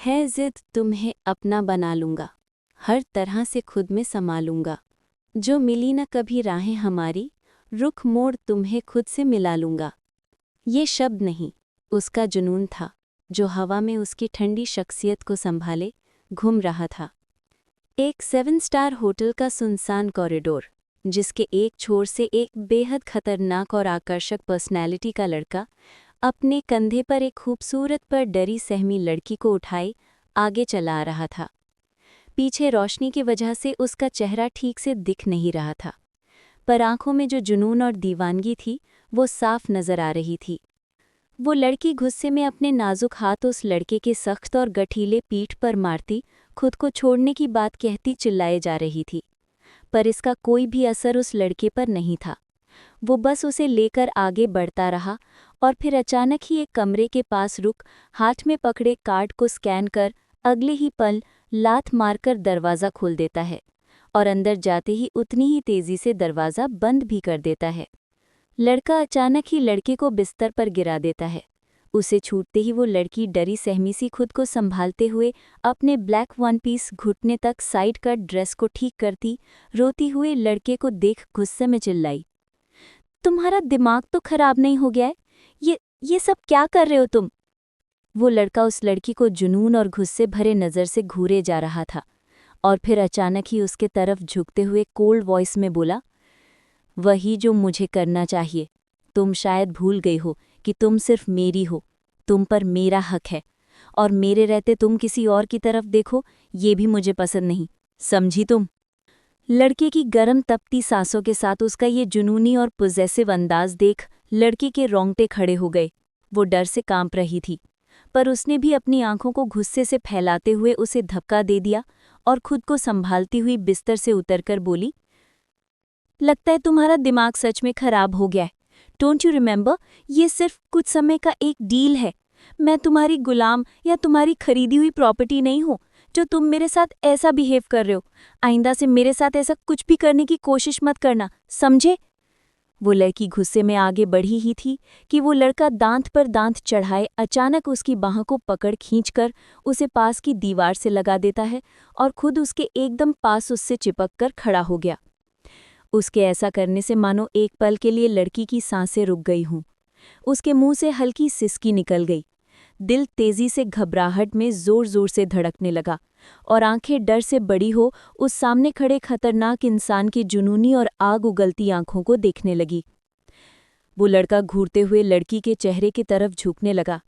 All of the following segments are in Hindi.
है जिद तुम्हें अपना बना लूँगा, हर तरह से खुद में समा लूँगा। जो मिली न कभी राहें हमारी, रुख मोड़ तुम्हें खुद से मिला लूँगा। ये शब्द नहीं, उसका जुनून था, जो हवा में उसकी ठंडी शख्सियत को संभाले घूम रहा था। एक 7 स्टार होटल का सुनसान कॉरिडोर, जिसके एक छोर से एक बेहद खतरनाक और आकर्षक पर्सनैलिटी का लड़का अपने कंधे पर एक खूबसूरत पर डरी सहमी लड़की को उठाए आगे चला आ रहा था। पीछे रोशनी की वजह से उसका चेहरा ठीक से दिख नहीं रहा था, पर आंखों में जो जुनून और दीवानगी थी वो साफ नजर आ रही थी। वो लड़की गुस्से में अपने नाजुक हाथ उस लड़के के सख्त और गठीले पीठ पर मारती, खुद को छोड़ने की बात कहती चिल्लाए जा रही थी, पर इसका कोई भी असर उस लड़के पर नहीं था। वो बस उसे लेकर आगे बढ़ता रहा और फिर अचानक ही एक कमरे के पास रुक हाथ में पकड़े कार्ड को स्कैन कर अगले ही पल लात मारकर दरवाज़ा खोल देता है और अंदर जाते ही उतनी ही तेज़ी से दरवाज़ा बंद भी कर देता है। लड़का अचानक ही लड़के को बिस्तर पर गिरा देता है। उसे छूटते ही वो लड़की डरी सहमी सी खुद को संभालते हुए अपने ब्लैक वन पीस घुटने तक साइड कट ड्रेस को ठीक करती रोती हुए लड़के को देख गुस्से में चिल्लाई, तुम्हारा दिमाग तो खराब नहीं हो गया है? ये सब क्या कर रहे हो तुम? वो लड़का उस लड़की को जुनून और गुस्से भरे नज़र से घूरे जा रहा था और फिर अचानक ही उसके तरफ झुकते हुए कोल्ड वॉइस में बोला, वही जो मुझे करना चाहिए। तुम शायद भूल गई हो कि तुम सिर्फ मेरी हो, तुम पर मेरा हक है, और मेरे रहते तुम किसी और की तरफ देखो, ये भी मुझे पसंद नहीं, समझी तुम? लड़के की गर्म तपती सांसों के साथ उसका ये जुनूनी और पॉजेसिव अंदाज देख लड़की के रोंगटे खड़े हो गए। वो डर से कांप रही थी, पर उसने भी अपनी आंखों को गुस्से से फैलाते हुए उसे धक्का दे दिया और खुद को संभालती हुई बिस्तर से उतरकर बोली, लगता है तुम्हारा दिमाग सच में खराब हो गया है। डोंट यू रिमेंबर, ये सिर्फ कुछ समय का एक डील है। मैं तुम्हारी गुलाम या तुम्हारी खरीदी हुई प्रॉपर्टी नहीं हूँ जो तुम मेरे साथ ऐसा बिहेव कर रहे हो। आइंदा से मेरे साथ ऐसा कुछ भी करने की कोशिश मत करना, समझे? वो लड़की गुस्से में आगे बढ़ी ही थी कि वो लड़का दांत पर दांत चढ़ाए अचानक उसकी बाह को पकड़ खींचकर उसे पास की दीवार से लगा देता है और खुद उसके एकदम पास उससे चिपक कर खड़ा हो गया। उसके ऐसा करने से मानो एक पल के लिए लड़की की सांसें रुक गई हों। उसके मुंह से हल्की सिसकी निकल गई। दिल तेजी से घबराहट में जोर जोर से धड़कने लगा और आंखें डर से बड़ी हो उस सामने खड़े खतरनाक इंसान की जुनूनी और आग उगलती आंखों को देखने लगी। वो लड़का घूरते हुए लड़की के चेहरे की तरफ झुकने लगा।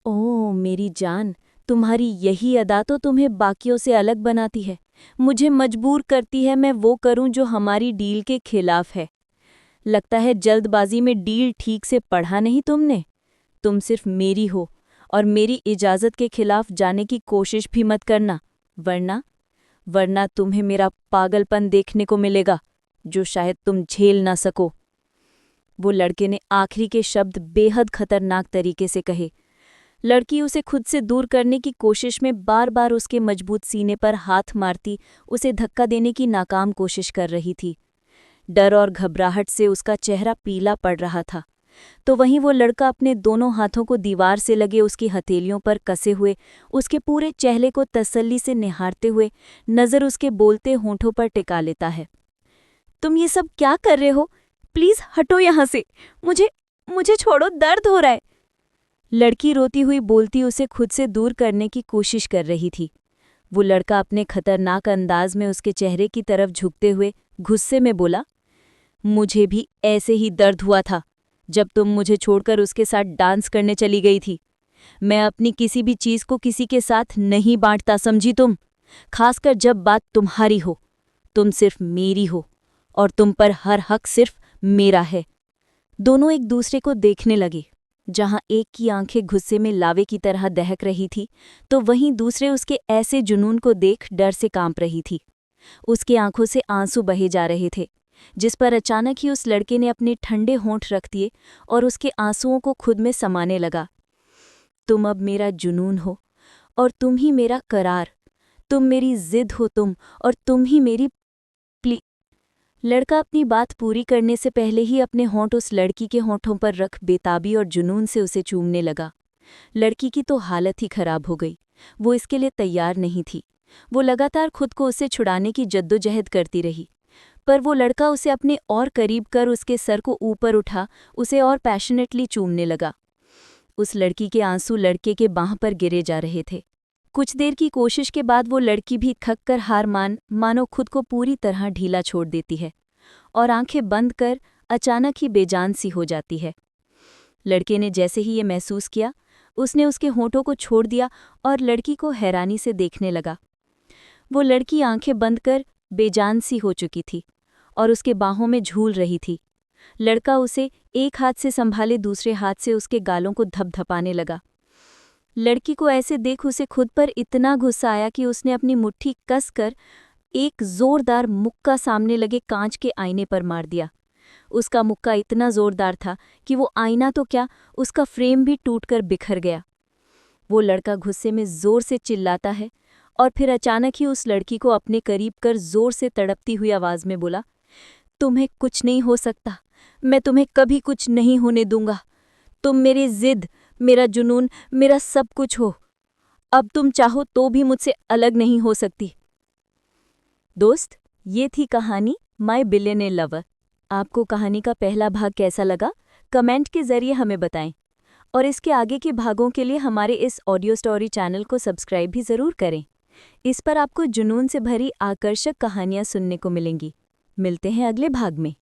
ओह मेरी जान, तुम्हारी यही अदा तो तुम्हें बाकियों से अलग बनाती है, मुझे मजबूर करती है मैं वो करूं जो हमारी डील के खिलाफ है। लगता है जल्दबाजी में डील ठीक से पढ़ा नहीं तुमने। तुम सिर्फ मेरी हो और मेरी इजाज़त के खिलाफ जाने की कोशिश भी मत करना, वरना तुम्हें मेरा पागलपन देखने को मिलेगा जो शायद तुम झेल ना सको। वो लड़के ने आखिरी के शब्द बेहद खतरनाक तरीके से कहे। लड़की उसे खुद से दूर करने की कोशिश में बार बार उसके मजबूत सीने पर हाथ मारती उसे धक्का देने की नाकाम कोशिश कर रही थी। डर और घबराहट से उसका चेहरा पीला पड़ रहा था, तो वहीं वो लड़का अपने दोनों हाथों को दीवार से लगे उसकी हथेलियों पर कसे हुए उसके पूरे चेहरे को तसल्ली से निहारते हुए नज़र उसके बोलते होंठों पर टिका लेता है। तुम ये सब क्या कर रहे हो? प्लीज़ हटो यहाँ से, मुझे छोड़ो, दर्द हो रहा है। लड़की रोती हुई बोलती उसे खुद से दूर करने की कोशिश कर रही थी। वो लड़का अपने खतरनाक अंदाज में उसके चेहरे की तरफ झुकते हुए गुस्से में बोला, मुझे भी ऐसे ही दर्द हुआ था जब तुम मुझे छोड़कर उसके साथ डांस करने चली गई थी। मैं अपनी किसी भी चीज़ को किसी के साथ नहीं बांटता, समझी तुम? खासकर जब बात तुम्हारी हो। तुम सिर्फ मेरी हो और तुम पर हर हक सिर्फ मेरा है। दोनों एक दूसरे को देखने लगे। जहां एक की आंखें गुस्से में लावे की तरह दहक रही थी, तो वहीं दूसरे उसके ऐसे जुनून को देख डर से कांप रही थी। उसकी आंखों से आंसू बहे जा रहे थे, जिस पर अचानक ही उस लड़के ने अपने ठंडे होंठ रख दिए और उसके आंसुओं को खुद में समाने लगा। तुम अब मेरा जुनून हो और तुम ही मेरा करार, तुम मेरी जिद हो तुम, और तुम ही मेरी प्ली। लड़का अपनी बात पूरी करने से पहले ही अपने होंठ उस लड़की के होंठों पर रख बेताबी और जुनून से उसे चूमने लगा। लड़की की तो हालत ही खराब हो गई। वो इसके लिए तैयार नहीं थी। वो लगातार खुद को उससे छुड़ाने की जद्दोजहद करती रही, पर वो लड़का उसे अपने और करीब कर उसके सर को ऊपर उठा, उसे और पैशनेटली चूमने लगा। उस लड़की के आंसू लड़के के बांह पर गिरे जा रहे थे। कुछ देर की कोशिश के बाद वो लड़की भी थक कर हार मानो खुद को पूरी तरह ढीला छोड़ देती है और आंखें बंद कर अचानक ही बेजान सी हो जाती है। लड़के ने जैसे ही ये महसूस किया, उसने उसके होंठों को छोड़ दिया और लड़की को हैरानी से देखने लगा। वो लड़की आंखें बंद कर बेजान सी हो चुकी थी और उसके बाहों में झूल रही थी। लड़का उसे एक हाथ से संभाले दूसरे हाथ से उसके गालों को धपधपाने लगा। लड़की को ऐसे देख उसे खुद पर इतना गुस्सा आया कि उसने अपनी मुट्ठी कसकर एक जोरदार मुक्का सामने लगे कांच के आईने पर मार दिया। उसका मुक्का इतना जोरदार था कि वो आईना तो क्या, उसका फ्रेम भी टूटकर बिखर गया। वो लड़का गुस्से में जोर से चिल्लाता है और फिर अचानक ही उस लड़की को अपने करीब कर जोर से तड़पती हुई आवाज में बोला, तुम्हें कुछ नहीं हो सकता, मैं तुम्हें कभी कुछ नहीं होने दूंगा। तुम मेरी जिद, मेरा जुनून, मेरा सब कुछ हो। अब तुम चाहो तो भी मुझसे अलग नहीं हो सकती। दोस्त, ये थी कहानी माय बिलियनेयर लवर। आपको कहानी का पहला भाग कैसा लगा, कमेंट के जरिए हमें बताएं और इसके आगे के भागों के लिए हमारे इस ऑडियो स्टोरी चैनल को सब्सक्राइब भी ज़रूर करें। इस पर आपको जुनून से भरी आकर्षक कहानियां सुनने को मिलेंगी। मिलते हैं अगले भाग में।